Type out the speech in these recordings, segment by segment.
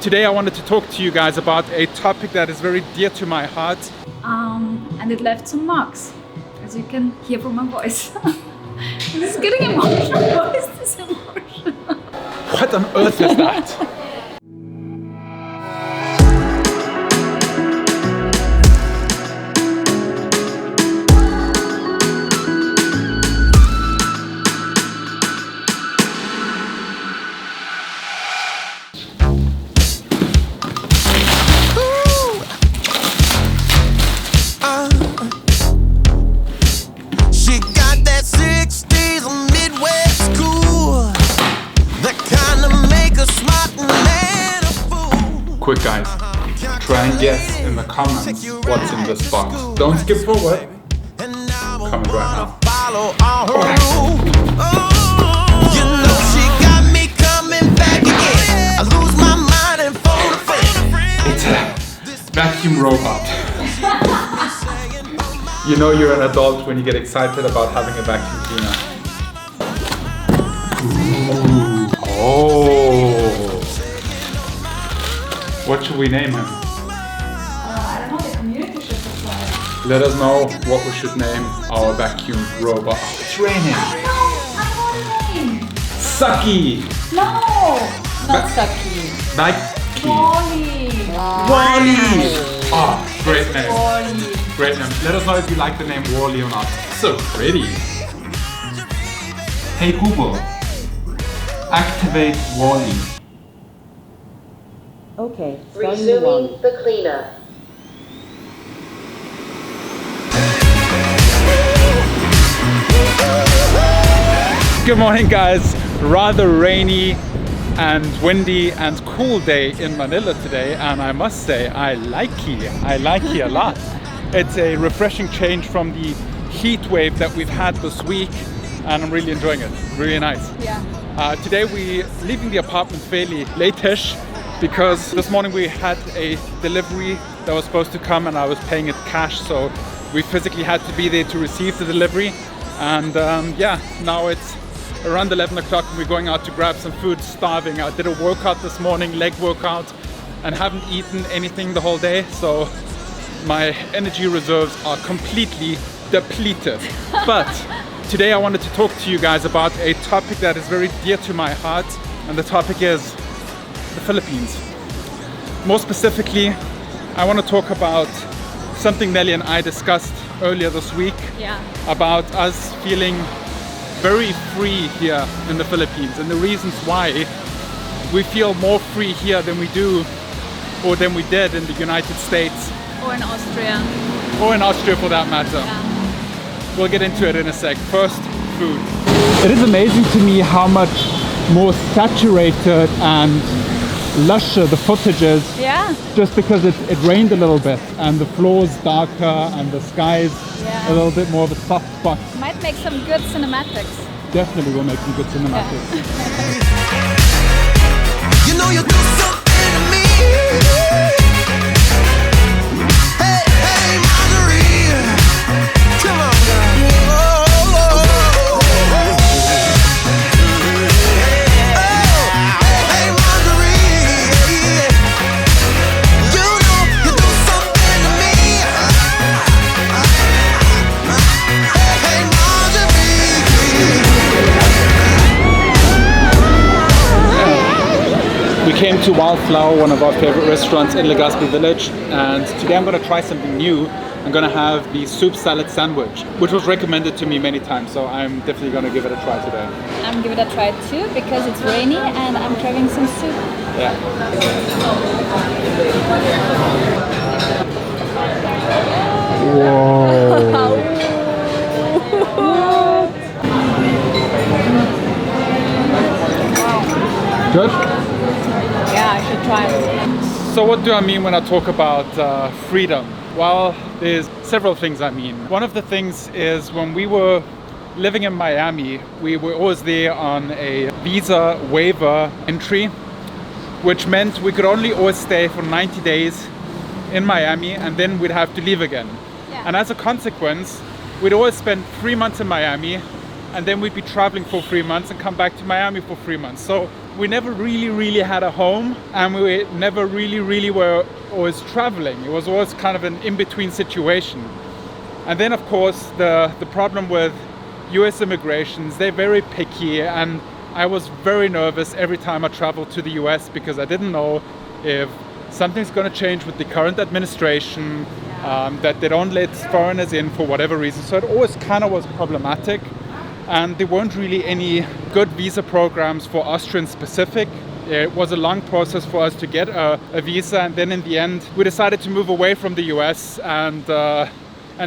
Today I wanted to talk to you guys about a topic that is very dear to my heart. And it left some marks, as you can hear from my voice. This is getting emotional. Why is this emotional? What on earth is that? Quick guys, try and guess in the comments what's in this box. Don't skip forward. Comment right now. You know she got me coming back again. I lose my mind and phone a friend. It's a vacuum robot. You know you're an adult when you get excited about having a vacuum cleaner. Ooh. Oh. What should we name him? I don't know, the community should decide. Let us know what we should name our vacuum robot. Oh, it's raining. I know the name. Sucky. No, not Sucky. Nike. Wally. Oh, great name. Wally. Great name. Let us know if you like the name Wally or not. So pretty. Hey Google, activate Wally. Okay, Resuming the cleanup. Good morning guys. Rather rainy and windy and cool day in Manila today, and I must say I like it a lot. It's a refreshing change from the heat wave that we've had this week, and I'm really enjoying it. Really nice. Yeah. Today we're leaving the apartment fairly late-ish because this morning we had a delivery that was supposed to come and I was paying it cash, so we physically had to be there to receive the delivery. And yeah, now it's around 11 o'clock and we're going out to grab some food, starving. I did a workout this morning, leg workout, and haven't eaten anything the whole day, so my energy reserves are completely depleted. But today I wanted to talk to you guys about a topic that is very dear to my heart, and the topic is the Philippines. More specifically, I want to talk about something Nelly and I discussed earlier this week. Yeah. About us feeling very free here in the Philippines, and the reasons why we feel more free here than we do or than we did in the United States. Or in Austria. Or in Austria for that matter. Yeah. We'll get into it in a sec. First, food. It is amazing to me how much more saturated and lusher the footage is. Yeah. Just because it rained a little bit and the floor's darker and the sky's a little bit more of a soft spot. Might make some good cinematics. Definitely will make some good cinematics. Yeah. You know you do something to me. Hey, hey, Marguerite. Come on, girl. Hey, Marguerite. You know you do something to me. Hey, Marguerite. We came to Wildflower, one of our favorite restaurants in Legazpi Village, and today I'm going to try something new. I'm going to have the soup salad sandwich, which was recommended to me many times, so I'm definitely going to give it a try today. I'm giving it a try too because it's rainy and I'm craving some soup. Yeah. Whoa. Good? Yeah, I should try it. So what do I mean when I talk about freedom? Well, there's several things I mean. One of the things is when we were living in Miami, we were always there on a visa waiver entry, which meant we could only always stay for 90 days in Miami and then we'd have to leave again. Yeah. And as a consequence, we'd always spend 3 months in Miami and then we'd be traveling for 3 months and come back to Miami for 3 months. So we never really had a home, and we never really were always traveling. It was always kind of an in-between situation. And then of course the problem with US immigrations, they're very picky, and I was very nervous every time I traveled to the US because I didn't know if something's going to change with the current administration, that they don't let foreigners in for whatever reason. So it always kind of was problematic, and there weren't really any good visa programs for Austrian specific. It was a long process for us to get a visa, and then in the end we decided to move away from the US and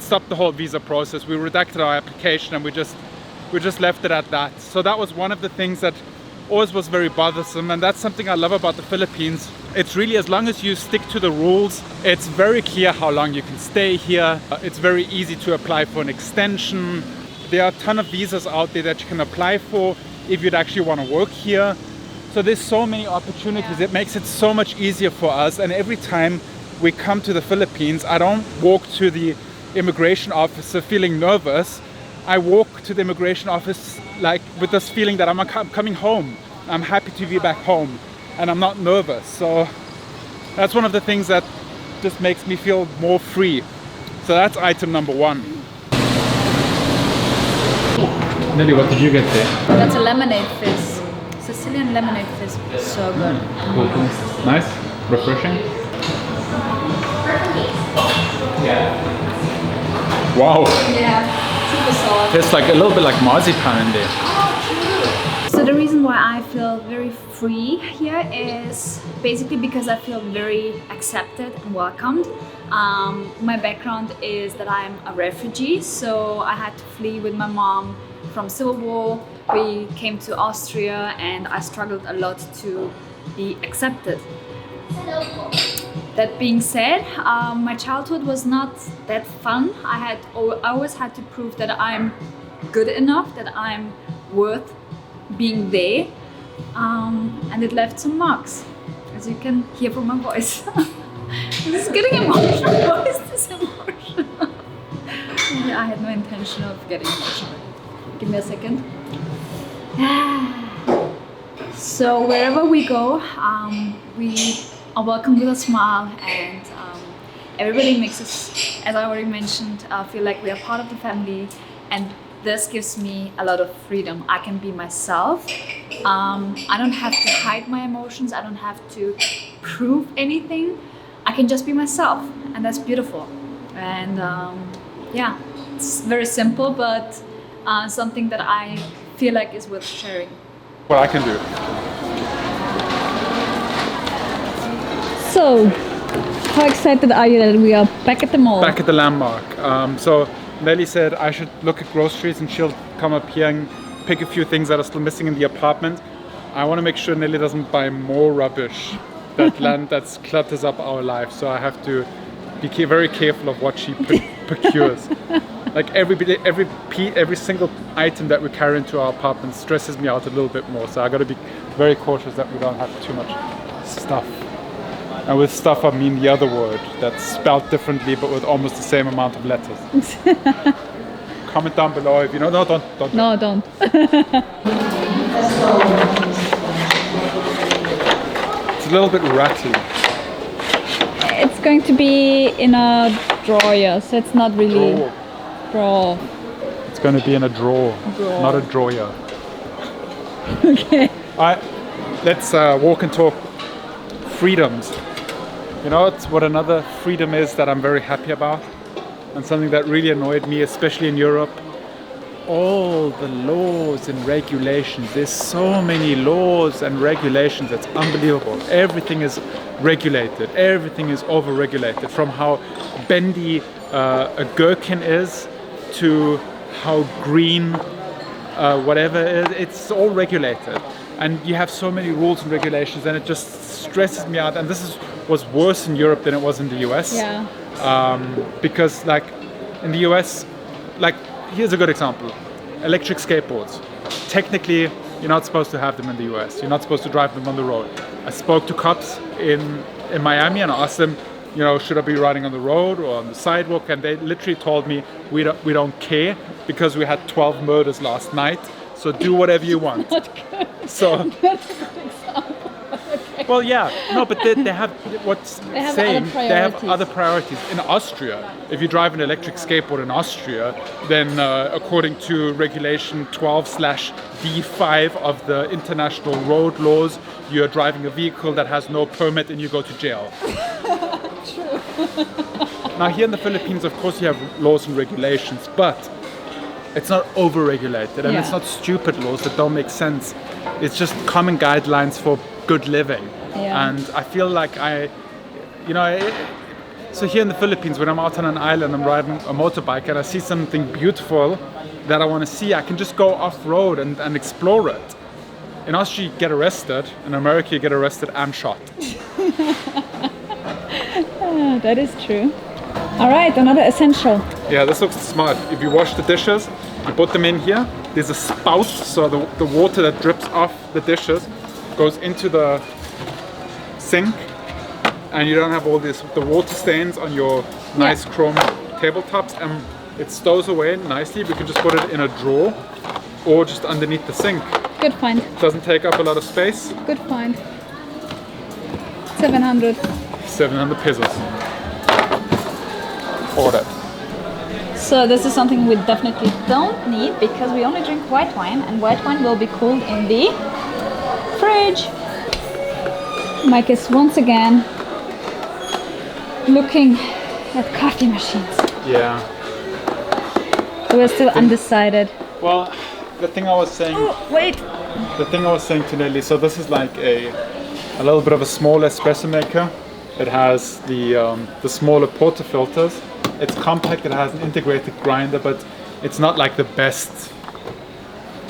stop the whole visa process. We redacted our application and we just left it at that. So that was one of the things that always was very bothersome, and that's something I love about the Philippines. It's really, as long as you stick to the rules, it's very clear how long you can stay here. It's very easy to apply for an extension. There are a ton of visas out there that you can apply for if you'd actually want to work here. So there's so many opportunities. It makes it so much easier for us, and every time we come to the Philippines, I don't walk to the immigration officer feeling nervous. I walk to the immigration office like with this feeling that I'm coming home. I'm happy to be back home and I'm not nervous. So that's one of the things that just makes me feel more free. So that's item number one. Nelly, what did you get there? That's a lemonade fizz. Sicilian lemonade fizz. So good. Cool. Nice? Refreshing? Wow. Yeah. Super soft. Tastes like a little bit like marzipan in there. So the reason why I feel very free here is basically because I feel very accepted and welcomed. My background is that I'm a refugee, so I had to flee with my mom from civil war. We came to Austria and I struggled a lot to be accepted. That being said, my childhood was not that fun. I always had to prove that I'm good enough, that I'm worth being there, and it left some marks, as you can hear from my voice. This is getting emotional. Why is this emotional? I had no intention of getting emotional. Give me a second. So wherever we go, we are welcomed with a smile, and everybody makes us, as I already mentioned, feel like we are part of the family, and this gives me a lot of freedom. I can be myself. I don't have to hide my emotions. I don't have to prove anything. I can just be myself, and that's beautiful. And yeah, it's very simple, but something that I feel like is worth sharing. What I can do. So, how excited are you that we are back at the mall? Back at the landmark. So Nelly said I should look at groceries and she'll come up here and pick a few things that are still missing in the apartment. I want to make sure Nelly doesn't buy more rubbish that clutters up our life. So I have to be very careful of what she procures. Like every single item that we carry into our apartment stresses me out a little bit more. So I got to be very cautious that we don't have too much stuff. And with stuff, I mean the other word that's spelled differently but with almost the same amount of letters. Comment down below if you know. No, don't. No, don't. It's a little bit ratty. It's going to be in a drawer, so it's not really drawer. It's going to be in a drawer. Not a drawer. Okay. Alright, let's walk and talk freedoms. You know what another freedom is that I'm very happy about, and something that really annoyed me, especially in Europe? All the laws and regulations. There's so many laws and regulations, it's unbelievable. Everything is regulated, everything is over-regulated, from how bendy a gherkin is to how green whatever is. It's all regulated, and you have so many rules and regulations, and it just stresses me out. And this was worse in Europe than it was in the US. Yeah. Because like in the US, like here's a good example: electric skateboards. Technically, you're not supposed to have them in the US. You're not supposed to drive them on the road. I spoke to cops in Miami and I asked them, you know, should I be riding on the road or on the sidewalk? And they literally told me, we don't care, because we had 12 murders last night. So do whatever you want. Not good. So Not a good Well, yeah, no, but they have what's They have saying other they have priorities. other priorities. In Austria, if you drive an electric skateboard in Austria, then according to regulation 12/D5 of the international road laws, you're driving a vehicle that has no permit and you go to jail. True. Now here in the Philippines, of course, you have laws and regulations, but it's not over-regulated and it's Yeah. not stupid laws that don't make sense. It's just common guidelines for good living. Yeah. And I feel like so here in the Philippines, when I'm out on an island, I'm riding a motorbike and I see something beautiful that I want to see, I can just go off-road and explore it. In Austria, you get arrested. In America, you get arrested and shot. That is true. All right, another essential. Yeah, this looks smart. If you wash the dishes, you put them in here. There's a spout, so the water that drips off the dishes goes into the sink, and you don't have all the water stains on your nice chrome tabletops, and it stows away nicely. We can just put it in a drawer or just underneath the sink. Good find. Doesn't take up a lot of space. Good find. 700. 700 pesos. Ordered. So this is something we definitely don't need because we only drink white wine, and white wine will be cooled in the fridge. Mike is once again looking at coffee machines. Yeah. We're still undecided. Well, the thing I was saying. Oh, wait. The thing I was saying to Nelly, so this is like a little bit of a small espresso maker. It has the smaller portafilters. It's compact, it has an integrated grinder, but it's not like the best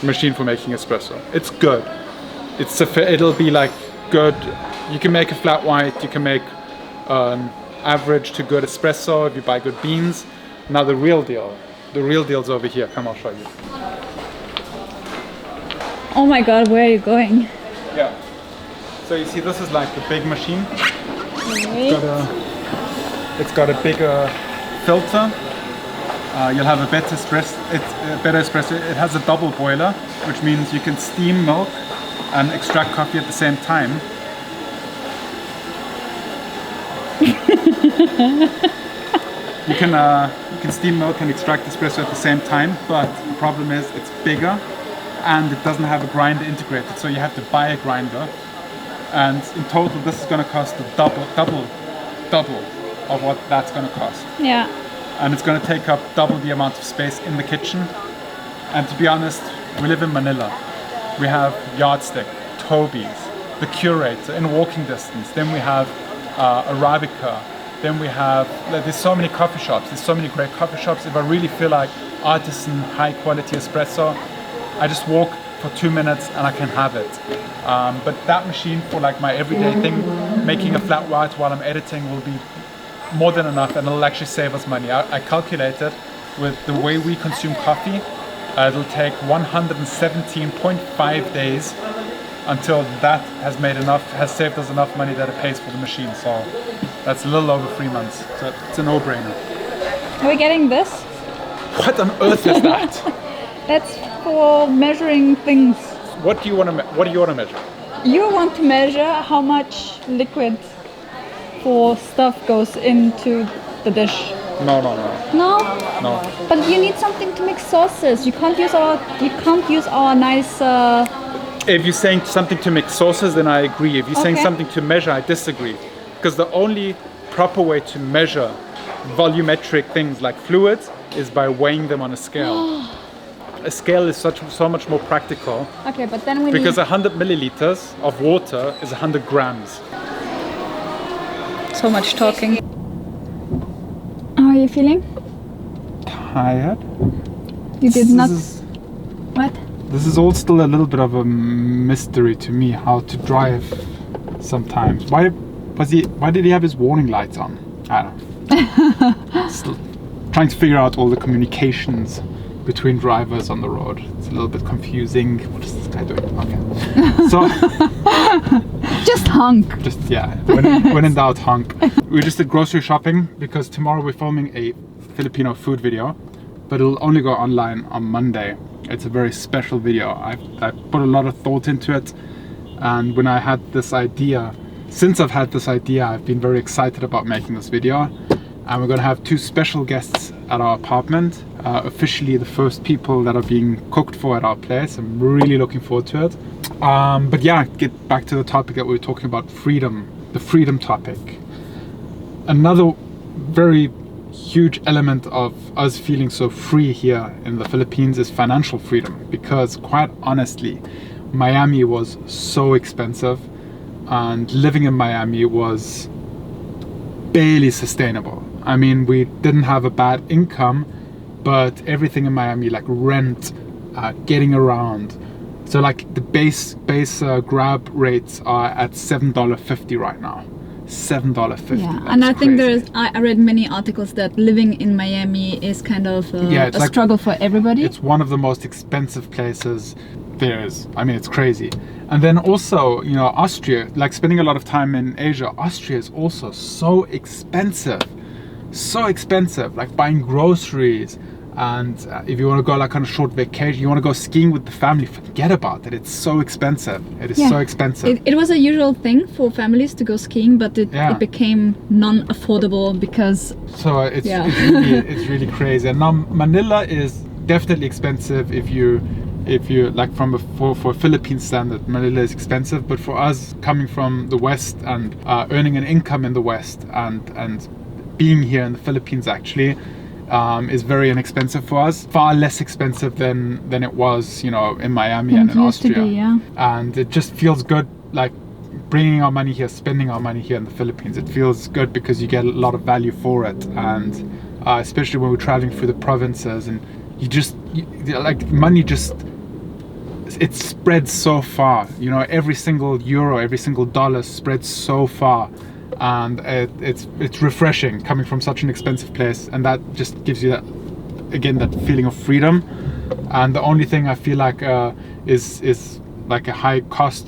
machine for making espresso. It's good. It'll be like good. You can make a flat white, you can make average to good espresso if you buy good beans. Now the real deal's over here. Come, I'll show you. Oh my god, where are you going? Yeah. So you see, this is like the big machine. Wait. It's got a bigger filter. You'll have a better espresso. It has a double boiler, which means you can steam milk and extract coffee at the same time. You can steam milk and extract espresso at the same time, but the problem is it's bigger and it doesn't have a grinder integrated, so you have to buy a grinder. And in total, this is going to cost the double of what that's going to cost. Yeah. And it's going to take up double the amount of space in the kitchen. And to be honest, we live in Manila. We have Yardstick, Toby's, the Curator in walking distance. Then we have Arabica. Then we have, there's so many coffee shops. There's so many great coffee shops. If I really feel like artisan, high quality espresso, I just walk for 2 minutes and I can have it. But that machine for like my everyday thing, making a flat white while I'm editing, will be more than enough, and it'll actually save us money. I calculated with the way we consume coffee, it'll take 117.5 days until that has saved us enough money that it pays for the machine. So that's a little over 3 months. So it's a no-brainer. Are we getting this? What on earth is that? That's for measuring things. What do you want to measure? You want to measure how much liquid for stuff goes into the dish. No. No? No. But you need something to mix sauces. You can't use our nice If you're saying something to mix sauces, then I agree. If you're saying Okay. something to measure, I disagree. Because the only proper way to measure volumetric things like fluids is by weighing them on a scale. A scale is so much more practical. Okay, but then we Because need 100 milliliters of water is 100 grams. so much talking. How are you feeling? Tired? You did not. What? This is all still a little bit of a mystery to me, how to drive sometimes. Why did he have his warning lights on? I don't know. Still trying to figure out all the communications between drivers on the road. It's a little bit confusing. What is this guy doing? Okay. So Just honk. when in doubt, honk. We just did grocery shopping because tomorrow we're filming a Filipino food video, but it'll only go online on Monday. It's a very special video. I put a lot of thought into it, and when I had this idea since I've had this idea, I've been very excited about making this video. And we're going to have 2 special guests at our apartment. Officially the first people that are being cooked for at our place. I'm really looking forward to it. But yeah, get back to the topic that we were talking about, freedom. The freedom topic. Another very huge element of us feeling so free here in the Philippines is financial freedom. Because quite honestly, Miami was so expensive. And living in Miami was barely sustainable. I mean, we didn't have a bad income, but everything in Miami, like rent, getting around. So like the base Grab rates are at $7.50 right now. $7.50. Yeah, and I think I read many articles that living in Miami is kind of a struggle for everybody. It's one of the most expensive places there is. I mean, it's crazy. And then also, you know, Austria, like spending a lot of time in Asia, Austria is also so expensive. So expensive, like buying groceries. And if you want to go like on a short vacation, you want to go skiing with the family, forget about it. It's so expensive. It is so expensive. It was a usual thing for families to go skiing, but it became non-affordable because... So it's really crazy. And now Manila is definitely expensive if you like for Philippine standard, Manila is expensive. But for us coming from the West and earning an income in the West and being here in the Philippines actually is very inexpensive for us. Far less expensive than it was, you know, in Miami and in Austria. And it just feels good, like bringing our money here, spending our money here in the Philippines. It feels good because you get a lot of value for it, and especially when we're traveling through the provinces, and like money just, it spreads so far. You know, every single euro, every single dollar spreads so far. And it's refreshing coming from such an expensive place, and that just gives you that, again, that feeling of freedom. And the only thing I feel like is like a high cost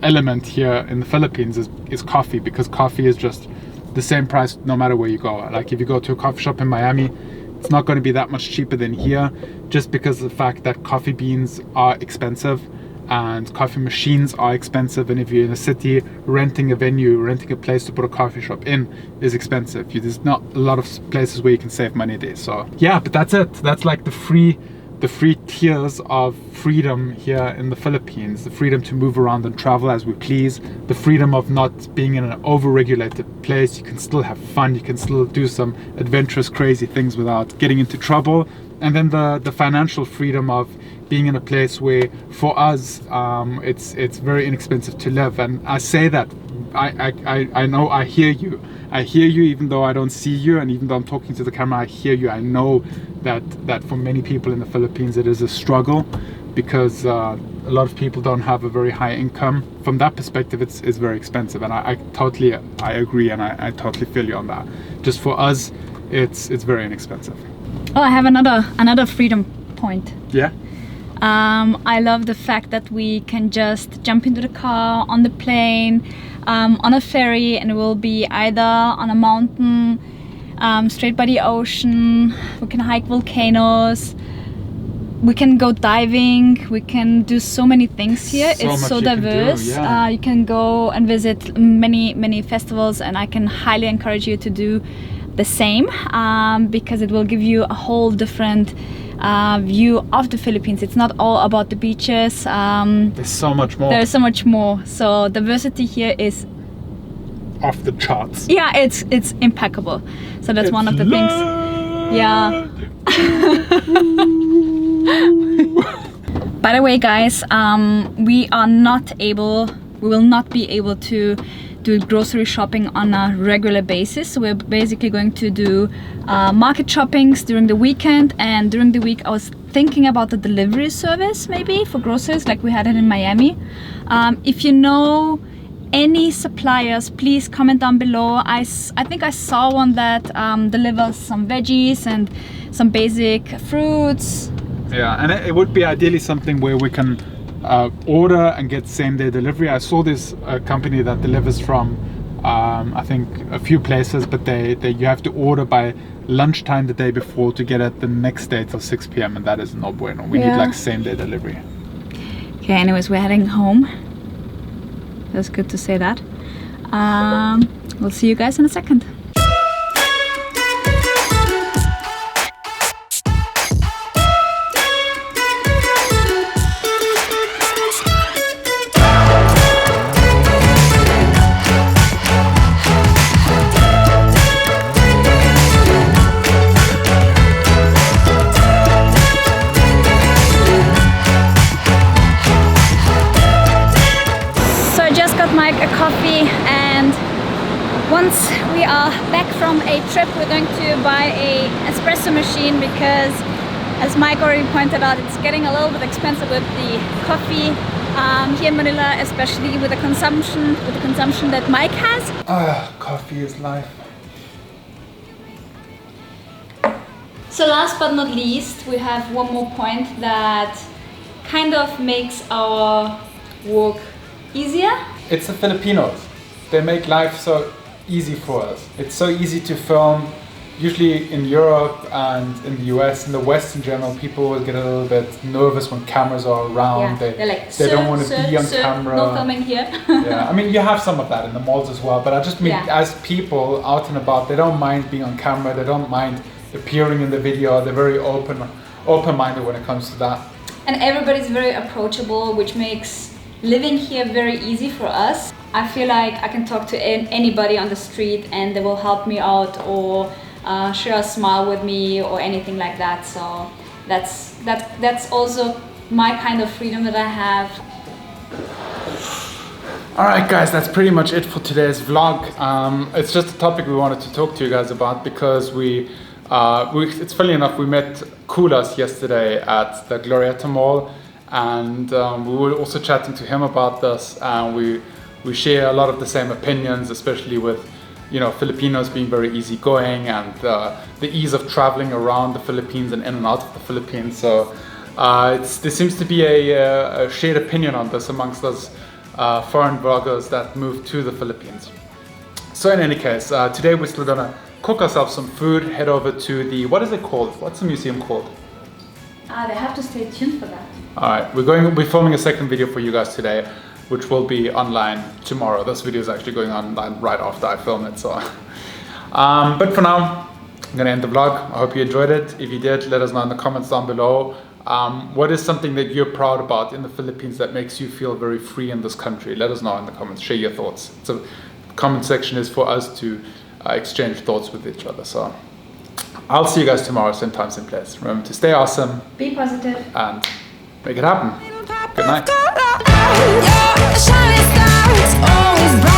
element here in the Philippines is coffee, because coffee is just the same price no matter where you go. Like if you go to a coffee shop in Miami, it's not going to be that much cheaper than here, just because of the fact that coffee beans are expensive and coffee machines are expensive, and if you're in a city, renting a venue, renting a place to put a coffee shop in is expensive. There's not a lot of places where you can save money there. So yeah, but that's it. That's like the free tiers of freedom here in the Philippines. The freedom to move around and travel as we please. The freedom of not being in an over-regulated place. You can still have fun. You can still do some adventurous, crazy things without getting into trouble. And then the financial freedom of being in a place where, for us, it's very inexpensive to live. And I say that, I know, I hear you, even though I don't see you, and even though I'm talking to the camera, I hear you. I know that for many people in the Philippines it is a struggle, because a lot of people don't have a very high income. From that perspective, it's very expensive, and I totally agree, and I totally feel you on that. Just for us, it's very inexpensive. Oh, I have another freedom point. Yeah. I love the fact that we can just jump into the car, on the plane, on a ferry, and we'll be either on a mountain, straight by the ocean. We can hike volcanoes, we can go diving, we can do so many things here. It's so diverse. You can go and visit many festivals, and I can highly encourage you to do the same, because it will give you a whole different view of the Philippines. It's not all about the beaches. There's so much more. There's so much more. So diversity here is off the charts. Yeah, it's impeccable. So that's one of the things. Yeah. By the way, guys, we will not be able to do grocery shopping on a regular basis. So we're basically going to do market shoppings during the weekend, and during the week I was thinking about the delivery service maybe for groceries, like we had it in Miami. If you know any suppliers, please comment down below. I think I saw one that delivers some veggies and some basic fruits. Yeah, and it would be ideally something where we can order and get same-day delivery. I saw this company that delivers from I think a few places, but you have to order by lunchtime the day before to get it the next day till 6 p.m. and that is no bueno. We need like same-day delivery. Okay, anyways, we're heading home. That's good to say that. We'll see you guys in a second. Mike a coffee, and once we are back from a trip we're going to buy a espresso machine because, as Mike already pointed out, it's getting a little bit expensive with the coffee here in Manila, especially with the consumption that Mike has. Coffee is life. So last but not least, we have one more point that kind of makes our work easier. It's the Filipinos. They make life so easy for us. It's so easy to film. Usually in Europe and in the US, in the West in general, people will get a little bit nervous when cameras are around. Yeah, they're like, they don't want to be on camera. No filming here. Yeah, I mean, you have some of that in the malls as well, but I just mean as people out and about, they don't mind being on camera. They don't mind appearing in the video. They're very open-minded when it comes to that. And everybody's very approachable, which makes living here very easy for us. I feel like I can talk to anybody on the street and they will help me out or share a smile with me or anything like that. So that's also my kind of freedom that I have. Alright guys, that's pretty much it for today's vlog. It's just a topic we wanted to talk to you guys about because it's funny enough, we met Kulas yesterday at the Glorietta Mall. And we were also chatting to him about this, and we share a lot of the same opinions, especially with, you know, Filipinos being very easygoing and the ease of traveling around the Philippines and in and out of the Philippines. So there seems to be a shared opinion on this amongst us foreign vloggers that moved to the Philippines. So in any case, today we're still gonna cook ourselves some food, head over to the, what is it called? What's the museum called? They have to stay tuned for that. Alright, we're filming a second video for you guys today, which will be online tomorrow. This video is actually going online right after I film it, so. But for now, I'm gonna end the vlog. I hope you enjoyed it. If you did, let us know in the comments down below. What is something that you're proud about in the Philippines that makes you feel very free in this country? Let us know in the comments, share your thoughts. So the comment section is for us to exchange thoughts with each other. So I'll see you guys tomorrow, same time, same place. Remember to stay awesome. Be positive. And make it happen. Good night. Shining stars always bright.